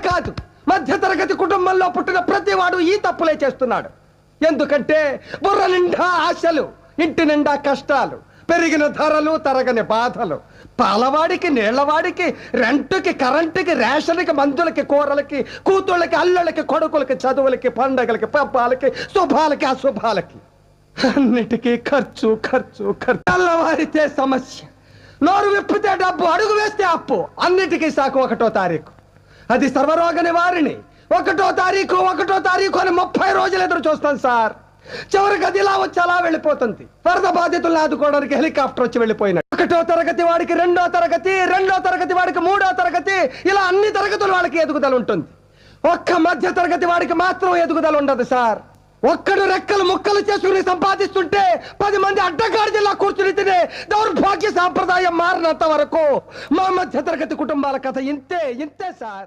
కాదు, మధ్యతరగతి కుటుంబంలో పుట్టిన ప్రతివాడు ఈ తప్పులే చేస్తున్నాడు. ఎందుకంటే బుర్ర నిండా ఆశలు, ఇంటి నిండా కష్టాలు, పెరిగిన ధరలు, తరగని బాధలు, పాలవాడికి, నీళ్లవాడికి, రెంటుకి, కరెంటుకి, రేషన్కి, మందులకి, కూరలకి, కూతుళ్ళకి, అల్లుళ్ళకి, కొడుకులకి, చదువులకి, పండగలకి, పబ్బాలకి, శుభాలకి, అశుభాలకి, అన్నిటికీ ఖర్చు ఖర్చు ఖర్చు. తెల్లవారితే సమస్య, నోరు విప్పితే డబ్బు, అడుగు వేస్తే అప్పు. అన్నిటికీ సాకు 1వ తారీఖు. అది సర్వరోగ నివారిణి. 1వ తారీఖు అని 30 రోజులు ఎదురు చూస్తాను సార్. చివరికి అది ఇలా వచ్చి అలా వెళ్ళిపోతుంది. వరద బాధితులను ఆదుకోవడానికి హెలికాప్టర్ వచ్చి వెళ్ళిపోయినాడు. 1వ తరగతి వాడికి 2వ తరగతి, 2వ తరగతి వాడికి 3వ తరగతి, ఇలా అన్ని తరగతుల వాళ్ళకి ఎదుగుదల ఉంటుంది. ఒక్క మధ్య తరగతి వాడికి మాత్రం ఎదుగుదల ఉండదు సార్. ఒక్కడు రెక్కలు ముక్కలు చేసుకుని సంపాదిస్తుంటే 10 మంది అడ్డగాడిలా కూర్చుని తినే దౌర్భాగ్య సాంప్రదాయం మారినంత వరకు మా మధ్య తరగతి కుటుంబాల కథ ఇంతే సార్.